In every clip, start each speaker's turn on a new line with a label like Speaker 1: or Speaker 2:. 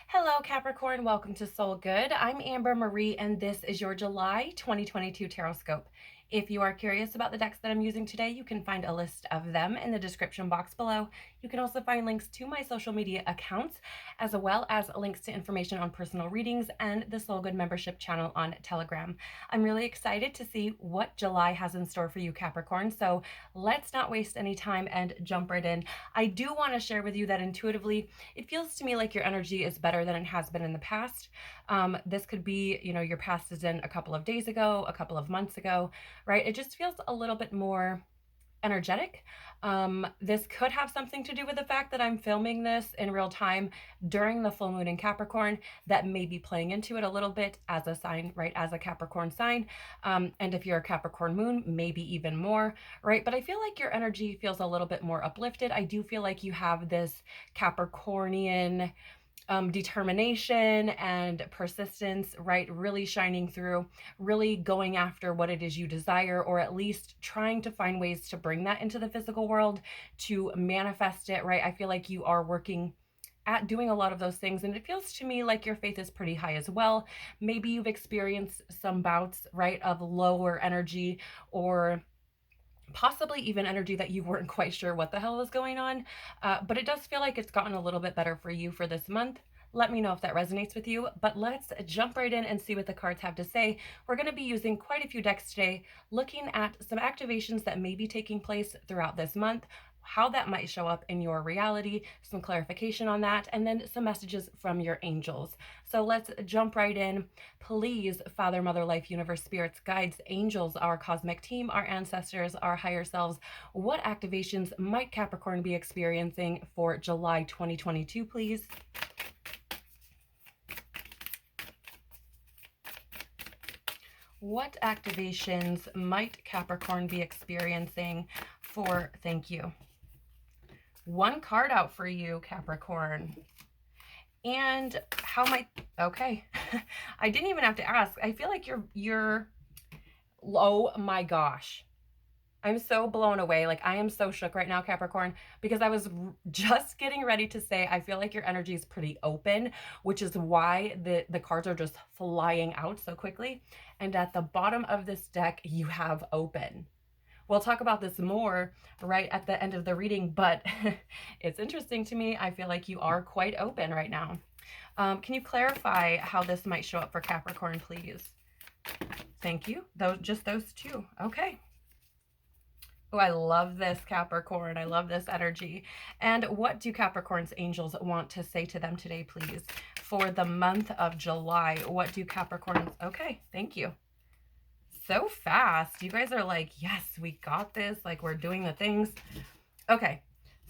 Speaker 1: Hello, Capricorn. Welcome to Soul Good. I'm Amber Marie, and this is your July 2022 Tarotscope. If you are curious about the decks that I'm using today, you can find a list of them in the description box below. You can also find links to my social media accounts, as well as links to information on personal readings and the Soul Good membership channel on Telegram. I'm really excited to see what July has in store for you, Capricorn, so let's not waste any time and jump right in. I do want to share with you that intuitively, it feels to me like your energy is better than it has been in the past. This could be, your past is in a couple of days ago, a couple of months ago, right? It just feels a little bit more energetic. This could have something to do with the fact that I'm filming this in real time during the full moon in Capricorn. That may be playing into it a little bit as a sign, right? As a Capricorn sign. And if you're a Capricorn moon, maybe even more, right? But I feel like your energy feels a little bit more uplifted. I do feel like you have this Capricornian determination and persistence, right? Really shining through, really going after what it is you desire, or at least trying to find ways to bring that into the physical world, to manifest it, right? I feel like you are working at doing a lot of those things, and it feels to me like your faith is pretty high as well. Maybe you've experienced some bouts, right, of lower energy, or possibly even energy that you weren't quite sure what the hell was going on. But it does feel like it's gotten a little bit better for you for this month. Let me know if that resonates with you, but let's jump right in and see what the cards have to say. We're going to be using quite a few decks today, looking at some activations that may be taking place throughout this month, how that might show up in your reality, some clarification on that, and then some messages from your angels. So let's jump right in. Please, Father, Mother, Life, Universe, Spirits, Guides, Angels, our cosmic team, our ancestors, our higher selves, what activations might Capricorn be experiencing for July 2022, please? What activations might Capricorn be experiencing for, thank you. One card out for you, Capricorn. And how might, okay. I didn't even have to ask. I feel like you're, oh my gosh. I'm so blown away. Like, I am so shook right now, Capricorn, because I was just getting ready to say, I feel like your energy is pretty open, which is why the cards are just flying out so quickly. And at the bottom of this deck, you have open. We'll talk about this more right at the end of the reading, but it's interesting to me. I feel like you are quite open right now. Can you clarify how this might show up for Capricorn, please? Thank you. Just those two. Okay. Oh, I love this, Capricorn. I love this energy. And what do Capricorn's angels want to say to them today, please? For the month of July, what do Capricorns... Okay, thank you. So fast. You guys are like, yes, we got this. Like, we're doing the things. Okay.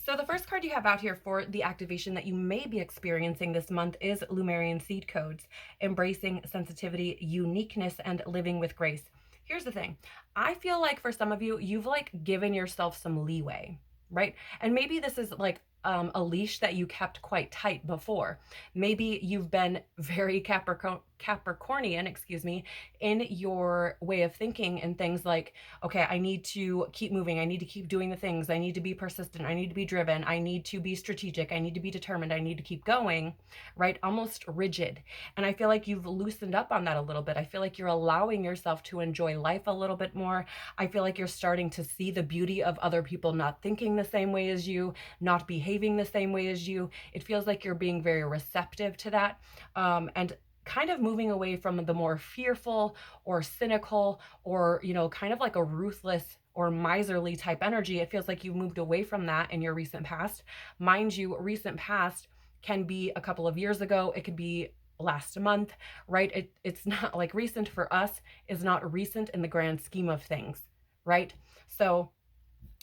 Speaker 1: So the first card you have out here for the activation that you may be experiencing this month is Lumerian Seed Codes, embracing sensitivity, uniqueness, and living with grace. Here's the thing. I feel like for some of you, you've like given yourself some leeway, right? And maybe this is like a leash that you kept quite tight before. Maybe you've been very Capricornian, excuse me, in your way of thinking, and things like, okay, I need to keep moving. I need to keep doing the things. I need to be persistent. I need to be driven. I need to be strategic. I need to be determined. I need to keep going, right? Almost rigid. And I feel like you've loosened up on that a little bit. I feel like you're allowing yourself to enjoy life a little bit more. I feel like you're starting to see the beauty of other people not thinking the same way as you, not behaving the same way as you. It feels like you're being very receptive to that, and kind of moving away from the more fearful or cynical, or, kind of like a ruthless or miserly type energy. It feels like you've moved away from that in your recent past. Mind you, recent past can be a couple of years ago. It could be last month, right? It's not like recent for us is not recent in the grand scheme of things, right? So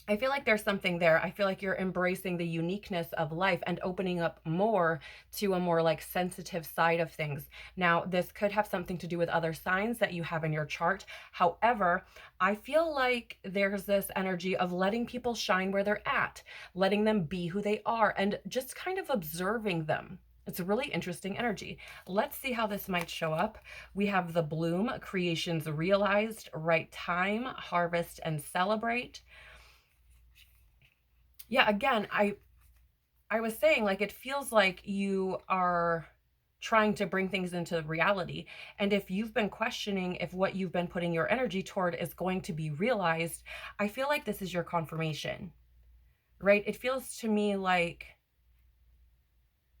Speaker 1: I feel like there's something there. I feel like you're embracing the uniqueness of life and opening up more to a more like sensitive side of things. Now, this could have something to do with other signs that you have in your chart. However, I feel like there's this energy of letting people shine where they're at, letting them be who they are, and just kind of observing them. It's a really interesting energy. Let's see how this might show up. We have the bloom, creations realized, right time, harvest, and celebrate. Yeah, again, I was saying, like, it feels like you are trying to bring things into reality. And if you've been questioning if what you've been putting your energy toward is going to be realized, I feel like this is your confirmation, right? It feels to me like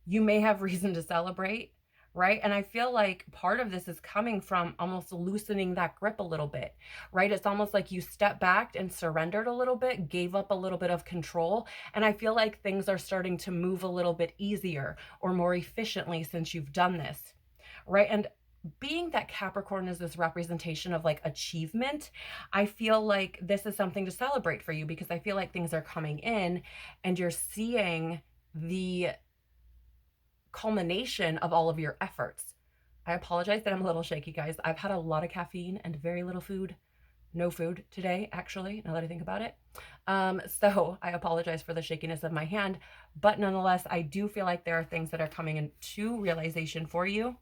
Speaker 1: you may have reason to celebrate, right? And I feel like part of this is coming from almost loosening that grip a little bit, right? It's almost like you stepped back and surrendered a little bit, gave up a little bit of control. And I feel like things are starting to move a little bit easier or more efficiently since you've done this, right? And being that Capricorn is this representation of like achievement, I feel like this is something to celebrate for you, because I feel like things are coming in and you're seeing the culmination of all of your efforts. I apologize that I'm a little shaky, guys. I've had a lot of caffeine and very little food. No food today, actually, now that I think about it. So I apologize for the shakiness of my hand, but nonetheless, I do feel like there are things that are coming into realization for you.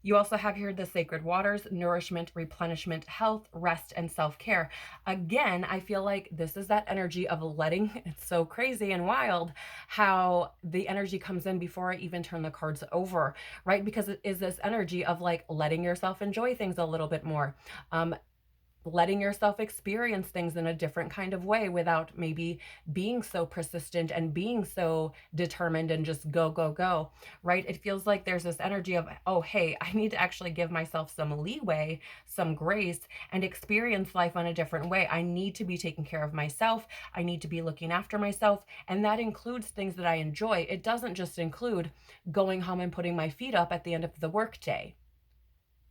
Speaker 1: You also have here the sacred waters, nourishment, replenishment, health, rest, and self-care. Again, I feel like this is that energy of letting, it's so crazy and wild how the energy comes in before I even turn the cards over, right? Because it is this energy of like letting yourself enjoy things a little bit more. Letting yourself experience things in a different kind of way without maybe being so persistent and being so determined and just go, go, go, right? It feels like there's this energy of, oh, hey, I need to actually give myself some leeway, some grace, and experience life in a different way. I need to be taking care of myself. I need to be looking after myself. And that includes things that I enjoy. It doesn't just include going home and putting my feet up at the end of the workday.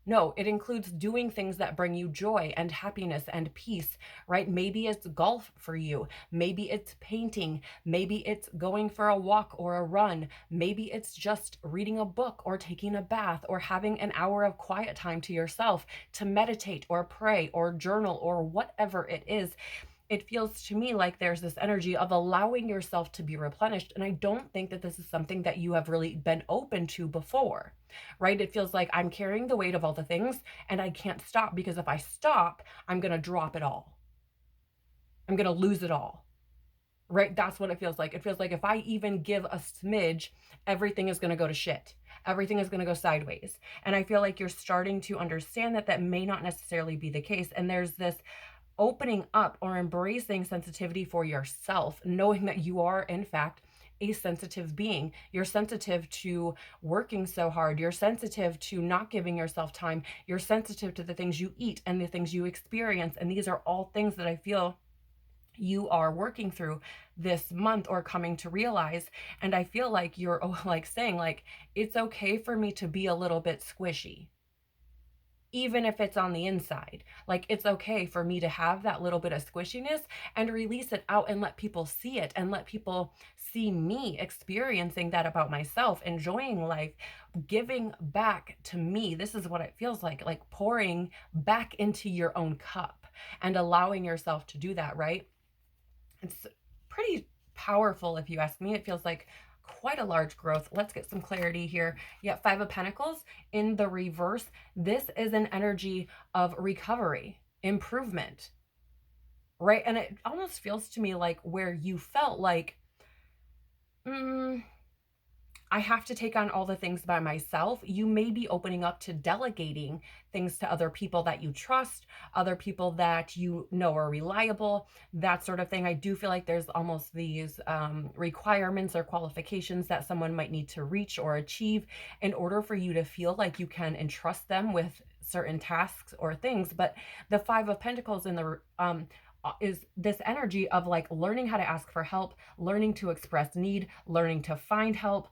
Speaker 1: No, it includes doing things that bring you joy and happiness and peace, right? Maybe it's golf for you. Maybe it's painting. Maybe it's going for a walk or a run. Maybe it's just reading a book or taking a bath or having an hour of quiet time to yourself to meditate or pray or journal or whatever it is. It feels to me like there's this energy of allowing yourself to be replenished. And I don't think that this is something that you have really been open to before, right? It feels like I'm carrying the weight of all the things and I can't stop, because if I stop, I'm going to drop it all. I'm going to lose it all, right? That's what it feels like. It feels like if I even give a smidge, everything is going to go to shit. Everything is going to go sideways. And I feel like you're starting to understand that that may not necessarily be the case. And there's this opening up or embracing sensitivity for yourself, knowing that you are, in fact, a sensitive being. You're sensitive to working so hard. You're sensitive to not giving yourself time. You're sensitive to the things you eat and the things you experience. And these are all things that I feel you are working through this month or coming to realize. And I feel like you're like saying like, it's okay for me to be a little bit squishy, even if it's on the inside. Like, it's okay for me to have that little bit of squishiness and release it out and let people see it and let people see me experiencing that about myself, enjoying life, giving back to me. This is what it feels like pouring back into your own cup and allowing yourself to do that, right? It's pretty powerful, if you ask me. It feels like quite a large growth. Let's get some clarity here. Yeah, Five of Pentacles in the reverse. This is an energy of recovery, improvement, right? And it almost feels to me like where you felt like, I have to take on all the things by myself. You may be opening up to delegating things to other people that you trust, other people that you know are reliable, that sort of thing. I do feel like there's almost these requirements or qualifications that someone might need to reach or achieve in order for you to feel like you can entrust them with certain tasks or things. But the Five of Pentacles in the is this energy of like learning how to ask for help, learning to express need, learning to find help,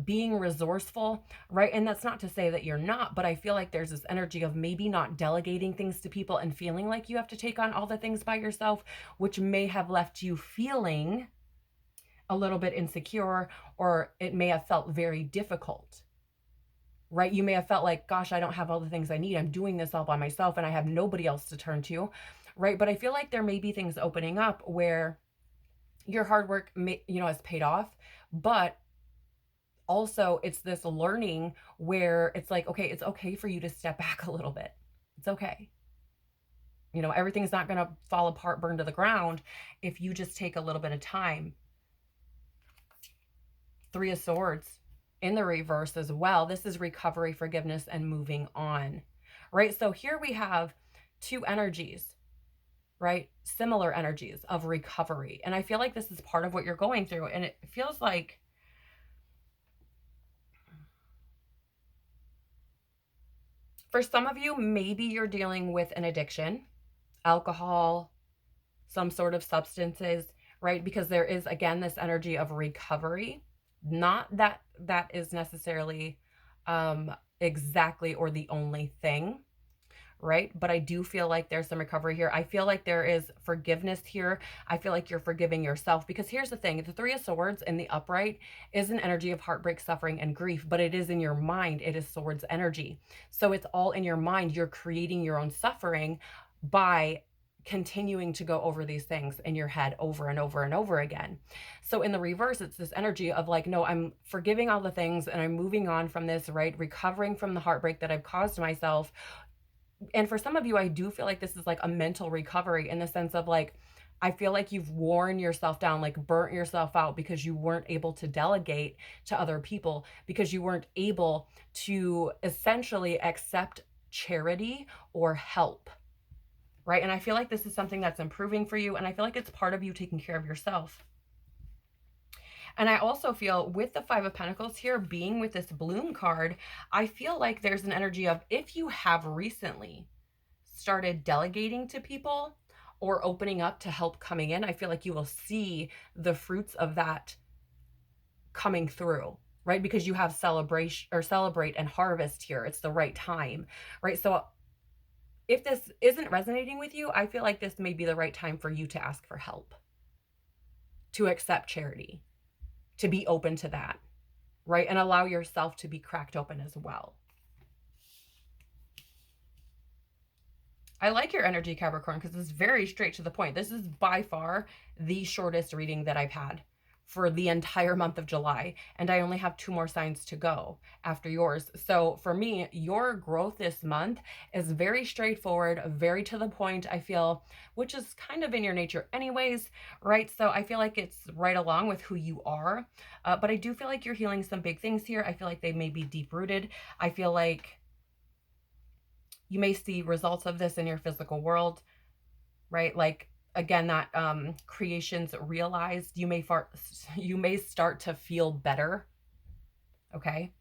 Speaker 1: being resourceful, right? And that's not to say that you're not, but I feel like there's this energy of maybe not delegating things to people and feeling like you have to take on all the things by yourself, which may have left you feeling a little bit insecure, or it may have felt very difficult, right? You may have felt like, gosh, I don't have all the things I need. I'm doing this all by myself and I have nobody else to turn to, right? But I feel like there may be things opening up where your hard work has paid off, but also it's this learning where it's like, okay, it's okay for you to step back a little bit. It's okay. Everything's not going to fall apart, burn to the ground if you just take a little bit of time. Three of Swords. in the reverse as well. This is recovery, forgiveness, and moving on, right? So here we have two energies, right? Similar energies of recovery. And I feel like this is part of what you're going through. And it feels like for some of you, maybe you're dealing with an addiction, alcohol, some sort of substances, right? Because there is, again, this energy of recovery. Not that that is necessarily exactly or the only thing, right? But I do feel like there's some recovery here. I feel like there is forgiveness here. I feel like you're forgiving yourself, because here's the thing. The Three of Swords in the upright is an energy of heartbreak, suffering, and grief, but it is in your mind. It is swords energy. So it's all in your mind. You're creating your own suffering by continuing to go over these things in your head over and over and over again. So in the reverse, it's this energy of like, no, I'm forgiving all the things and I'm moving on from this, right? Recovering from the heartbreak that I've caused myself. And for some of you, I do feel like this is like a mental recovery, in the sense of like, I feel like you've worn yourself down, like burnt yourself out, because you weren't able to delegate to other people, because you weren't able to essentially accept charity or help, right? And I feel like this is something that's improving for you. And I feel like it's part of you taking care of yourself. And I also feel with the Five of Pentacles here being with this Bloom card, I feel like there's an energy of, if you have recently started delegating to people or opening up to help coming in, I feel like you will see the fruits of that coming through, right? Because you have celebration or celebrate and harvest here. It's the right time, right? So if this isn't resonating with you, I feel like this may be the right time for you to ask for help, to accept charity, to be open to that, right? And allow yourself to be cracked open as well. I like your energy, Capricorn, because it's very straight to the point. This is by far the shortest reading that I've had for the entire month of July. And I only have 2 more signs to go after yours. So for me, your growth this month is very straightforward, very to the point, I feel, which is kind of in your nature anyways, right? So I feel like it's right along with who you are. But I do feel like you're healing some big things here. I feel like they may be deep rooted. I feel like you may see results of this in your physical world, right? Like, again, that creations realized, you may start to feel better. Okay.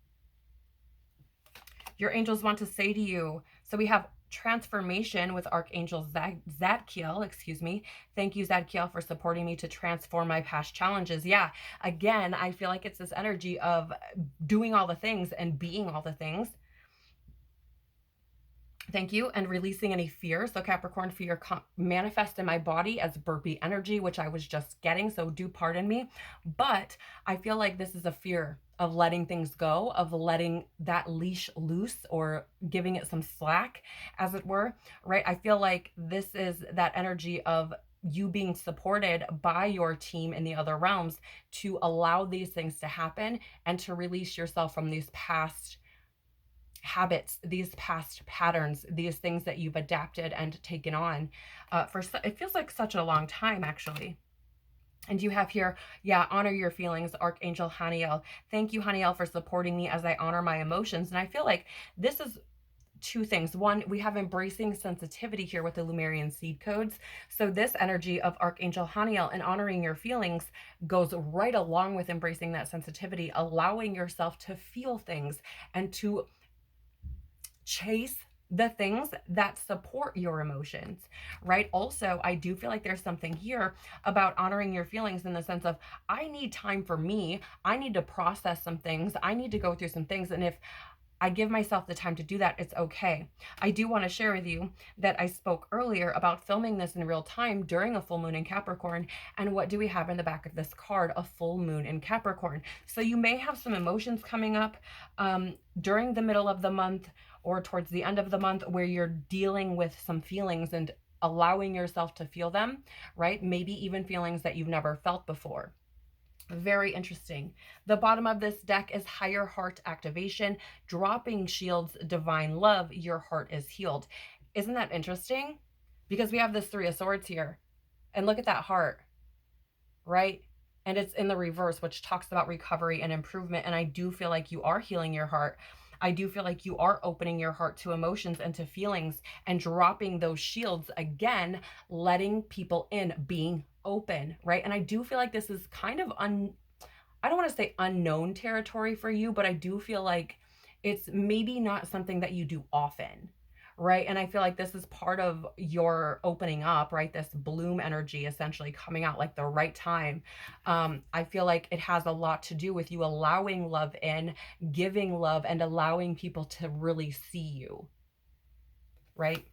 Speaker 1: Your angels want to say to you, so we have transformation with Archangel Zadkiel, excuse me. Thank you, Zadkiel, for supporting me to transform my past challenges. Yeah, again, I feel like it's this energy of doing all the things and being all the things. Thank you. And releasing any fear. So Capricorn, fear manifest in my body as burpee energy, which I was just getting. So do pardon me. But I feel like this is a fear of letting things go, of letting that leash loose, or giving it some slack, as it were, right? I feel like this is that energy of you being supported by your team in the other realms to allow these things to happen and to release yourself from these past habits, these past patterns, these things that you've adapted and taken on for it feels like such a long time, actually. And you have here, yeah, honor your feelings, Archangel Haniel. Thank you, Haniel, for supporting me as I honor my emotions. And I feel like this is 2 things. One, we have embracing sensitivity here with the Lemurian seed codes. So this energy of Archangel Haniel and honoring your feelings goes right along with embracing that sensitivity, allowing yourself to feel things and to chase the things that support your emotions, right? Also, I do feel like there's something here about honoring your feelings in the sense of, I need time for me. I need to process some things. I need to go through some things. And if I give myself the time to do that, it's okay. I do want to share with you that I spoke earlier about filming this in real time during a full moon in Capricorn. And what do we have in the back of this card? A full moon in Capricorn. So you may have some emotions coming up during the middle of the month or towards the end of the month, where you're dealing with some feelings and allowing yourself to feel them, right? Maybe even feelings that you've never felt before. Very interesting. The bottom of this deck is higher heart activation, dropping shields, divine love, your heart is healed. Isn't that interesting? Because we have this 3 of Swords here, and look at that heart, right? And it's in the reverse, which talks about recovery and improvement. And I do feel like you are healing your heart. I do feel like you are opening your heart to emotions and to feelings and dropping those shields again, letting people in, being open, right? And I do feel like this is kind of I don't want to say unknown territory for you, but I do feel like it's maybe not something that you do often, right? And I feel like this is part of your opening up, right? This bloom energy essentially coming out like the right time. I feel like it has a lot to do with you allowing love in, giving love, and allowing people to really see you, right?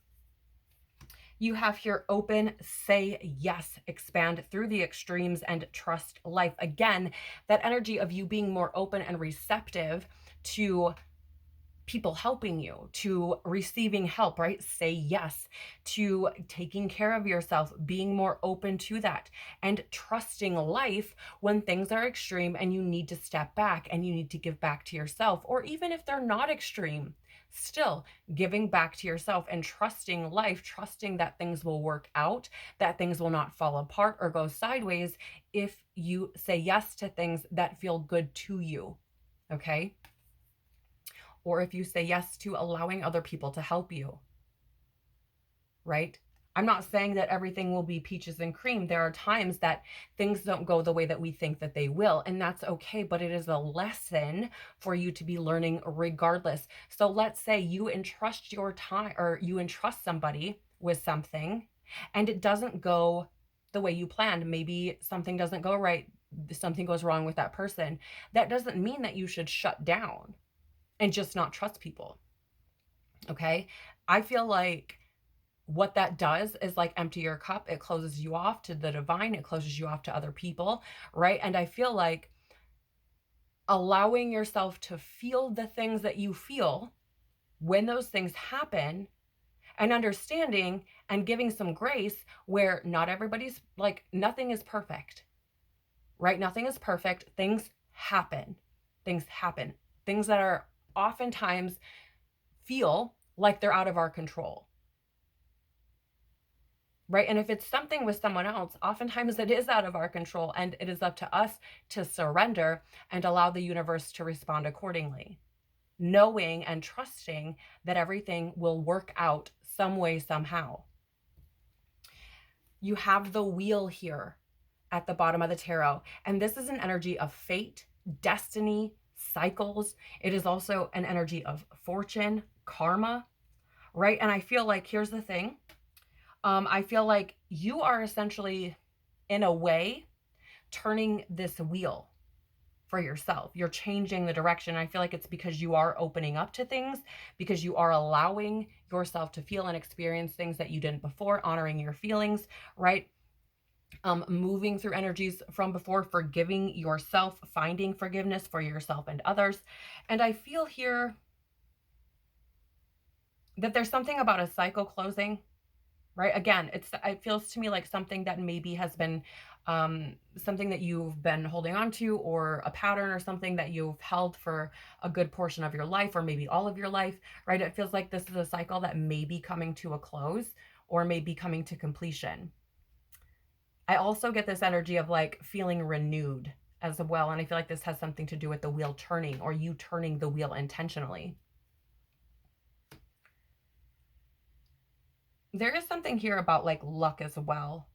Speaker 1: You have here open, say yes, expand through the extremes, and trust life. Again, that energy of you being more open and receptive to people helping you, to receiving help, right? Say yes to taking care of yourself, being more open to that, and trusting life when things are extreme and you need to step back and you need to give back to yourself. Or even if they're not extreme, still giving back to yourself and trusting life, trusting that things will work out, that things will not fall apart or go sideways if you say yes to things that feel good to you. Okay? Or if you say yes to allowing other people to help you, right? I'm not saying that everything will be peaches and cream. There are times that things don't go the way that we think that they will, and that's okay, but it is a lesson for you to be learning regardless. So let's say you entrust your time, or you entrust somebody with something and it doesn't go the way you planned. Maybe something doesn't go right, something goes wrong with that person. That doesn't mean that you should shut down and just not trust people. Okay? I feel like what that does is like empty your cup. It closes you off to the divine. It closes you off to other people, right? And I feel like allowing yourself to feel the things that you feel when those things happen, and understanding and giving some grace where not everybody's like, nothing is perfect, right? Nothing is perfect. Things happen. Things happen. Things that are oftentimes feel like they're out of our control, right? And if it's something with someone else, oftentimes it is out of our control, and it is up to us to surrender and allow the universe to respond accordingly, knowing and trusting that everything will work out some way, somehow. You have the wheel here at the bottom of the tarot, and this is an energy of fate, destiny, cycles. It is also an energy of fortune, karma, right? And I feel like, here's the thing. I feel like you are essentially, in a way, turning this wheel for yourself. You're changing the direction. I feel like it's because you are opening up to things, because you are allowing yourself to feel and experience things that you didn't before, honoring your feelings, right? Moving through energies from before, forgiving yourself, finding forgiveness for yourself and others. And I feel here that there's something about a cycle closing, right? Again, it feels to me like something that maybe has been something that you've been holding on to, or a pattern or something that you've held for a good portion of your life, or maybe all of your life, right? It feels like this is a cycle that may be coming to a close or may be coming to completion. I also get this energy of like feeling renewed as well. And I feel like this has something to do with the wheel turning, or you turning the wheel intentionally. There is something here about like luck as well.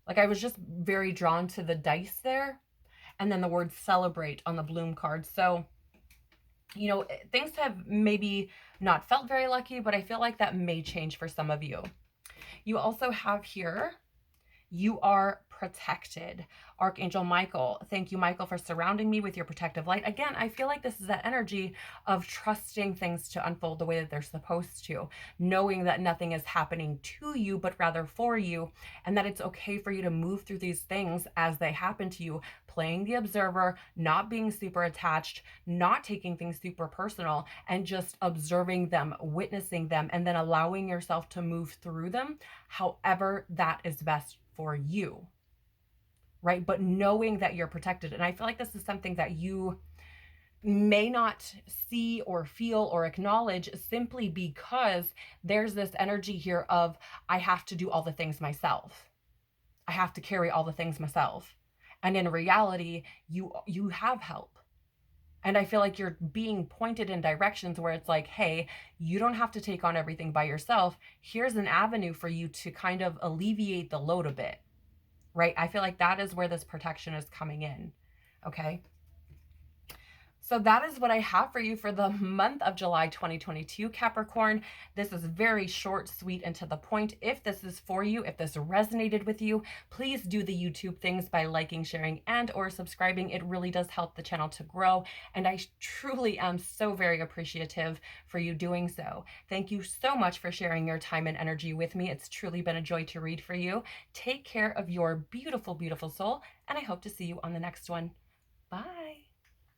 Speaker 1: Like, I was just very drawn to the dice there, and then the word celebrate on the bloom card. So, you know, things have maybe not felt very lucky, but I feel like that may change for some of you. You also have here, you are protected. Archangel Michael, thank you, Michael, for surrounding me with your protective light. Again, I feel like this is that energy of trusting things to unfold the way that they're supposed to, knowing that nothing is happening to you, but rather for you, and that it's okay for you to move through these things as they happen to you, playing the observer, not being super attached, not taking things super personal, and just observing them, witnessing them, and then allowing yourself to move through them however that is best for you, right? But knowing that you're protected. And I feel like this is something that you may not see or feel or acknowledge, simply because there's this energy here of, I have to do all the things myself. I have to carry all the things myself, And in reality, you have help. And I feel like you're being pointed in directions where it's like, hey, you don't have to take on everything by yourself. Here's an avenue for you to kind of alleviate the load a bit, right? I feel like that is where this protection is coming in. Okay. So that is what I have for you for the month of July 2022, Capricorn. This is very short, sweet, and to the point. If this is for you, if this resonated with you, please do the YouTube things by liking, sharing, and or subscribing. It really does help the channel to grow, and I truly am so very appreciative for you doing so. Thank you so much for sharing your time and energy with me. It's truly been a joy to read for you. Take care of your beautiful, beautiful soul, and I hope to see you on the next one. Bye.